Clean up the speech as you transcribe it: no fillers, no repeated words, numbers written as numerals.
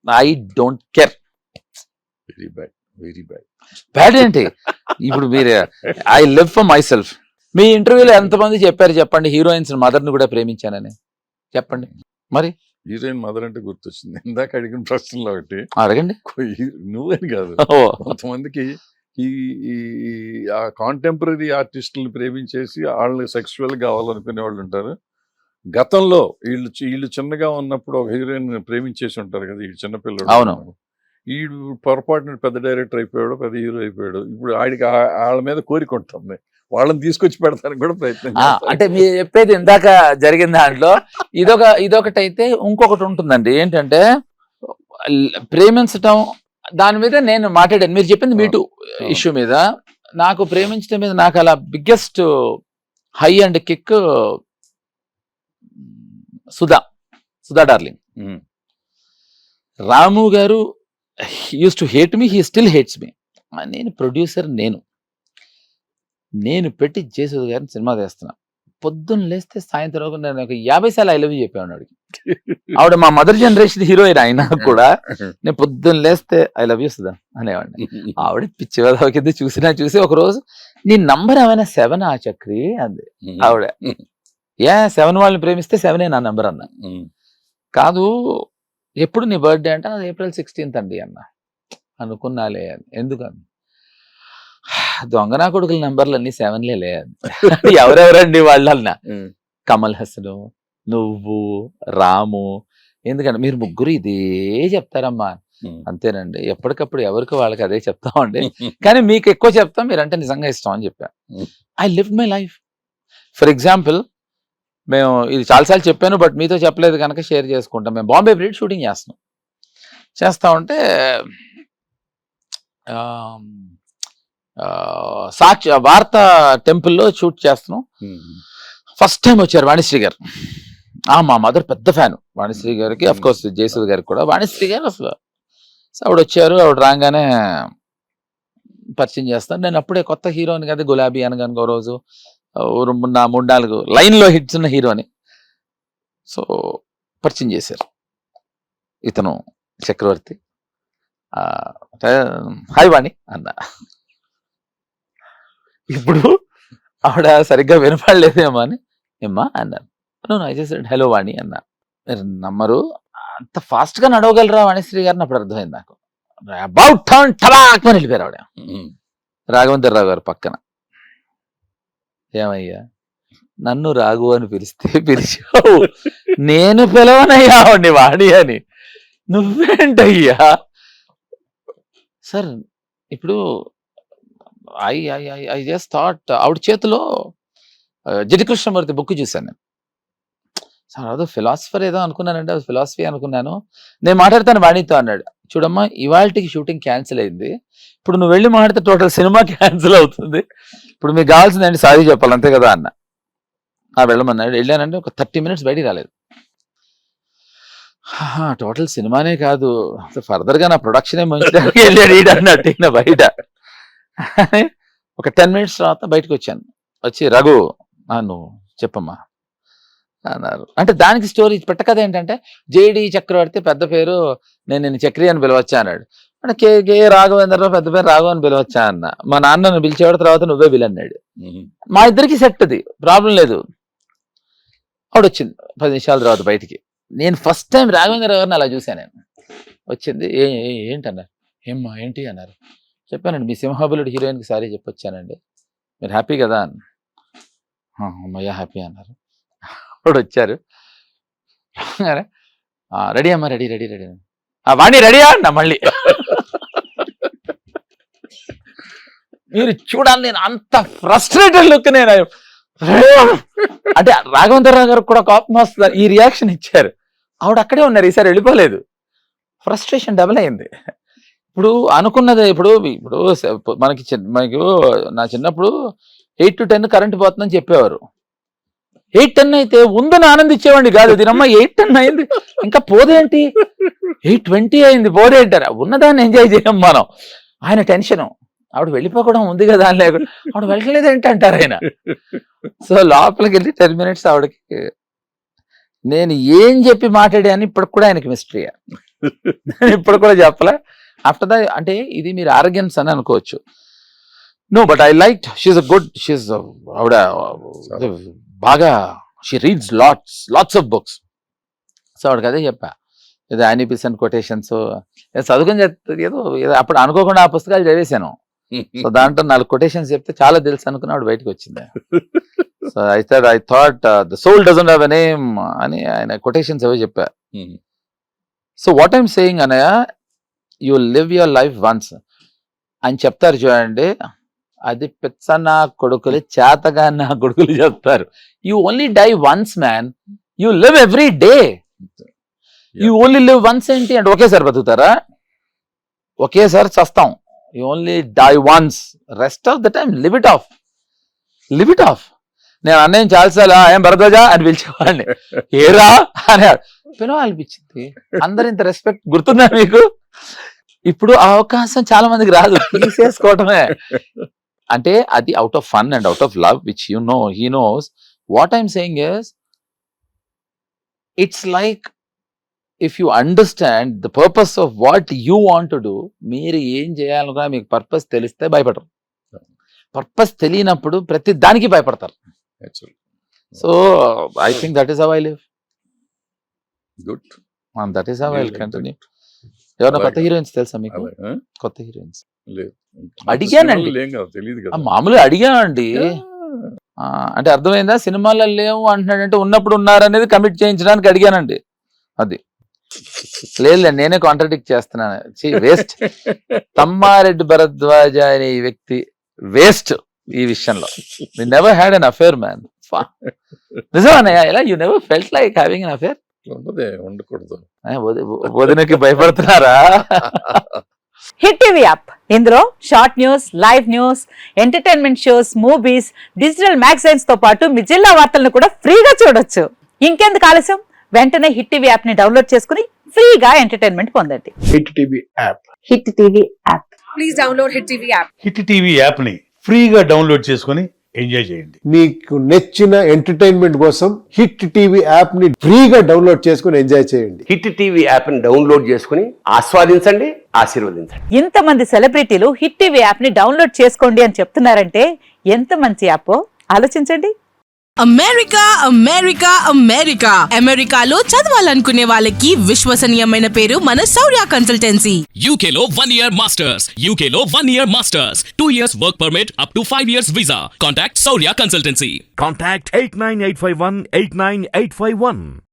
I don't care. Very bad, very bad. Bad ఏంటి ఇప్పుడు మీరు, I live for myself. మీ ఇంటర్వ్యూలో ఎంతమంది చెప్పారు చెప్పండి హీరోయిన్స్ మదర్ని కూడా ప్రేమించానని? చెప్పండి మరి. హీరోయిన్ మదర్ అంటే గుర్తొచ్చింది ఇందాక అడిగిన ప్రశ్నలో ఒకటి. అడగండి. నువ్వని కాదు, కొంతమందికి ఈ ఆ కాంటెంపరీ ఆర్టిస్టులను ప్రేమించేసి వాళ్ళని సెక్సువల్ కావాలనుకునే వాళ్ళు ఉంటారు. గతంలో వీళ్ళు చిన్నగా ఉన్నప్పుడు ఒక హీరోయిన్ ప్రేమించేసి ఉంటారు కదా, వీళ్ళు చిన్నపిల్లడు. అవును. వీడు పొరపాటున పెద్ద డైరెక్టర్ అయిపోయాడు, పెద్ద హీరో అయిపోయాడు. ఇప్పుడు ఆడికి వాళ్ళ మీద కోరిక ఉంటుంది, వాళ్ళని తీసుకొచ్చి పెడతానికి కూడా ప్రయత్నం. అంటే మీరు చెప్పేది ఇందాక జరిగిన దాంట్లో ఇదొకటైతే ఇంకొకటి ఉంటుందండి. ఏంటంటే ప్రేమించటం దాని మీద నేను మాట్లాడాను, మీరు చెప్పింది మీటు ఇష్యూ మీద. నాకు ప్రేమించడం మీద నాకు అలా biggest high and kick Sudha darling. Ramu గారు used to hate me, he still hates me. నేను ప్రొడ్యూసర్, నేను పెట్టి జేసూద్ గారిని సినిమా తీస్తున్నా. పొద్దున్న లేస్తే సాయంత్రం నేను ఒక 50 సార్లు ఐ లవ్ యూ చెప్పాను ఆవిడకి. ఆవిడ మా మదర్ జనరేషన్ హీరోయిన్ అయినా కూడా నేను పొద్దున్న లేస్తే ఐ లవ్ యూ సుధా అనేవాడిని. ఆవిడ పిచ్చి కింద చూసి ఒక రోజు నీ నంబర్ ఏమైనా 7 చక్రి అంది ఆవిడ. 7 వాళ్ళని ప్రేమిస్తే 7 నా నంబర్ అన్నా. కాదు ఎప్పుడు నీ బర్త్డే అంటే అది April 16th అండి అన్న. అనుకున్నాలే అని. ఎందుకని? దొంగనా కొడుకుల నంబర్లు అన్ని 7లే. ఎవరెవరండి వాళ్ళన్నా? కమల్ హసను, నువ్వు, రాము. ఎందుకంటే మీరు ముగ్గురు ఇదే చెప్తారమ్మా. అంతేనండి, ఎప్పటికప్పుడు ఎవరికి వాళ్ళకి అదే చెప్తామండి. కానీ మీకు ఎక్కువ చెప్తాం, మీరంటే నిజంగా ఇష్టం అని చెప్పా. I live my life. For example, మేము ఇది చాలాసార్లు చెప్పాను, బట్ మీతో చెప్పలేదు కనుక షేర్ చేసుకుంటాం. మేము బాంబే బ్రీడ్ షూటింగ్ చేస్తా ఉంటే సాక్షి వార్త టెంపుల్లో షూట్ చేస్తున్నాం. ఫస్ట్ టైం వచ్చారు వాణిశ్రీ గారు. మా మదర్ పెద్ద ఫ్యాన్ వాణిశ్రీ గారికి, అఫ్ కోర్స్ జయసూద్ గారికి కూడా. వాణిశ్రీ గారు అసలు ఆవిడ వచ్చారు, ఆవిడ రాగానే పరిచయం చేస్తాను. నేను అప్పుడే కొత్త హీరోని కదా, గులాబీ అనగాను ఒక రోజు 3-4 లైన్లో హిట్స్ ఉన్న హీరోని. సో పరిచయం చేశారు. ఇతను చక్రవర్తి. హాయ్ వాణి అన్న. ఇప్పుడు ఆవిడ సరిగ్గా వినపడలేదేమో అని ఏమ్మా అన్నారు. ఐ జస్ట్ సెడ్ హలో వాణి అన్న. మీరు నమ్మరు, అంత ఫాస్ట్ గా నడవగలరా వాణిశ్రీ గారిని అప్పుడు అర్థమైంది నాకు. అబౌట్ టర్న్ టబాక్ అని వెళ్ళిపోయారు ఆవిడ. రాఘవేంద్రరావు గారు పక్కన. ఏమయ్యా నన్ను రాఘు అని పిలిచావు, నేను పిలవనయ్యా వాణి అని. నువ్వేంటయ్యా సార్? ఇప్పుడు ఐ జస్ట్ థాట్, ఆవిడ చేతిలో జటి కృష్ణమూర్తి బుక్ చూశాను నేను. సార్ అదో ఫిలాసఫర్ ఏదో అనుకున్నానంటే, అది ఫిలాసఫీ అనుకున్నాను. నేను మాట్లాడతాను వాణితో అన్నాడు. చూడమ్మా, ఇవాళకి షూటింగ్ క్యాన్సిల్ అయింది, ఇప్పుడు నువ్వు వెళ్ళి మాట్లాడితే టోటల్ సినిమా క్యాన్సిల్ అవుతుంది. ఇప్పుడు మీకు కావాల్సిందండి సారీ చెప్పాలి అంతే కదా అన్న. వెళ్ళమన్నాడు. వెళ్ళానంటే ఒక 30 minutes బయటికి రాలేదు. టోటల్ సినిమానే కాదు, ఫర్దర్గా నా ప్రొడక్షనే మంచిది వెళ్ళాడు అన్నట్టు బయట. ఒక 10 minutes తర్వాత బయటకు వచ్చాను. వచ్చి రఘు నువ్వు చెప్పమ్మా అన్నారు. అంటే దానికి స్టోరీ పెట్టకథ ఏంటంటే, జేడి చక్రవర్తి పెద్ద పేరు, నేను చక్రి అని పిలవచ్చా అన్నాడు. అంటే కే రాఘవేంద్రరావు పెద్ద పేరు రాఘవ అని పిలవచ్చా అన్న. మా నాన్న పిలిచేవాడు, తర్వాత నువ్వే పిలన్నాడు. మా ఇద్దరికి సెట్, అది ప్రాబ్లం లేదు. ఆవిడ వచ్చింది 10 నిమిషాల తర్వాత బయటికి. నేను ఫస్ట్ టైం రాఘవేంద్రరావు గారిని అలా చూశాను. నేను వచ్చింది, ఏంటన్నారు? ఏమ్మా ఏంటి అన్నారు. చెప్పానండి, మీ సింహాబలుడు హీరోయిన్కి సారీ చెప్పొచ్చానండి, మీరు హ్యాపీ కదా అన్న. అమ్మయ్య హ్యాపీ అన్నారు. అప్పుడు వచ్చారు, రెడీ అమ్మా, రెడీ వాణి రెడీయా అన్న. మళ్ళీ మీరు చూడాలి, నేను అంత ఫ్రస్ట్రేటెడ్ లుక్. నేను అంటే రాఘవేంద్రరావు గారు కూడా కోపం వస్తుంది, ఈ రియాక్షన్ ఇచ్చారు. ఆవిడ అక్కడే ఉన్నారు, ఈసారి వెళ్ళిపోలేదు. ఫ్రస్ట్రేషన్ డబుల్ అయింది. ఇప్పుడు అనుకున్నది, ఇప్పుడు మనకి నా చిన్నప్పుడు 8 to 10 కరెంట్ పోతుందని చెప్పేవారు. 8-10 అయితే ఉందని ఆనందించేవాడిని కాదు. దీనమ్మ 8-10 అయింది, ఇంకా పోదేంటి, 8:20 అయింది, పోదేంటారా? ఉన్నదాన్ని ఎంజాయ్ చేయం మనం. ఆయన టెన్షను, ఆవిడ వెళ్ళిపోవడం ఉంది కదా అని లేకుండా, ఆవిడ వెళ్ళలేదు ఏంటంటారు ఆయన. సో లోపలికి వెళ్ళి 10 minutes ఆవిడకి నేను ఏం చెప్పి మాట్లాడాను ఇప్పటికి కూడా ఆయనకి మిస్టరీ. నేను ఇప్పుడు కూడా చెప్పలే. ఆఫ్టర్ ద అంటే ఇది మీరు ఆరోగ్యన్స్ అని అనుకోవచ్చు. No but I like she a good ఆవిడ బాగా she reads lots of books. So ఆవిడకి అదే చెప్పా, ఏదో యానీ బిసెంట్ కొటేషన్స్ చదువుకుని ఏదో అప్పుడు అనుకోకుండా ఆ పుస్తకాలు చదివేశాను. సో దాంట్లో 4 కొటేషన్స్ చెప్తే చాలా తెలుసు అనుకుని ఆవిడ బయటకు వచ్చింది. So I thought the soul doesn't have a name అని ఆయన కొటేషన్స్ అవే చెప్పా. సో వాట్ ఐమ్ సేయింగ్ అనయ్య, you live your life once అని చెప్తారు చూడండి, అది పెచ్చ నా కొడుకులు చేతగా నా కొడుకులు చెప్తారు. You only die once man, you live every day. You only live once ఏంటి అంటే ఒకేసారి బతుకుతారా? ఒకేసారి చస్తాం. You only die once, rest of the time live it off. నేను అన్నయ్య చాలాసార్లు ఏం భరద్వాజ అని పిలిచేవాడిని, ఏరా అని పిలవాలనిపించింది. అందరు ఇంత రెస్పెక్ట్ గుర్తుందా మీకు? ఇప్పుడు ఆ అవకాశం చాలా మందికి రాదు, తీసేసుకోవటమే. అంటే అది out of fun and out of love which he knows. What I'm saying is, it's like if you understand the purpose of what you want to do, మీరు ఏం చేయాలనుకున్నా మీకు పర్పస్ తెలిస్తే భయపడరు. పర్పస్ తెలియనప్పుడు ప్రతి దానికి భయపడతారు. So I think that is how I live. Good. That is how I will continue. ఎవరైనా కొత్త హీరోయిన్స్ తెలుసా మీకు? కొత్త హీరోయిన్స్ అడిగానండి, మామూలుగా అడిగానండి. అంటే అర్థమైందా? సినిమాలో లేవు అంటున్నాడంటే ఉన్నప్పుడు ఉన్నారనేది కమిట్ చేయించడానికి అడిగానండి. అది లేదు, నేనే కాంట్రాడిక్ట్ చేస్తున్నాను. వేస్ట్. తమ్మారెడ్డి భరద్వాజ అనే ఈ వ్యక్తి వేస్ట్ ఈ విషయంలో. You never had an affair man. నిజమన్నయ్య, ఇలా you never felt like having an affair? ఉండకూడదు. వదినకి భయపడుతున్నారా? హిట్ టీవీ యాప్, ఇందులో short news, live news, entertainment shows, movies, digital magazines తో పాటు మీ జిల్లా వార్తలను కూడా ఫ్రీగా చూడొచ్చు. ఇంకెందుకు ఆలస్యం, వెంటనే హిట్ టీవీ యాప్ ని డౌన్లోడ్ చేసుకుని ఫ్రీగా ఎంటర్టైన్మెంట్ పొందండి. Hit TV app. Hit TV app. Please download Hit TV app. Hit TV app ని ఫ్రీగా డౌన్లోడ్ చేసుకొని ఎంజాయ్ చేయండి. మీకు నచ్చిన ఎంటర్టైన్మెంట్ కోసం హిట్ టీవీ యాప్ ని ఫ్రీగా డౌన్లోడ్ చేసుకుని ఎంజాయ్ చేయండి. హిట్ టీవీ యాప్ ని డౌన్లోడ్ చేసుకుని ఆస్వాదించండి, ఆశీర్వదించండి. ఇంతమంది సెలబ్రిటీలు హిట్ టీవీ యాప్ ని డౌన్లోడ్ చేసుకోండి అని చెప్తున్నారంటే ఎంత మంచి యాప్ ఆలోచించండి. అమెరికా అమెరికా అమెరికా అమెరికాలో చదవాలనుకునే వాళ్ళకి విశ్వసనీయమైన పేరు మన శౌర్య కన్సల్టెన్సీ. UK లో 1 year masters, UK లో 1 year masters, 2 years work permit up to 5 years visa. Contact Saurya Consultancy. Contact 89851 89851.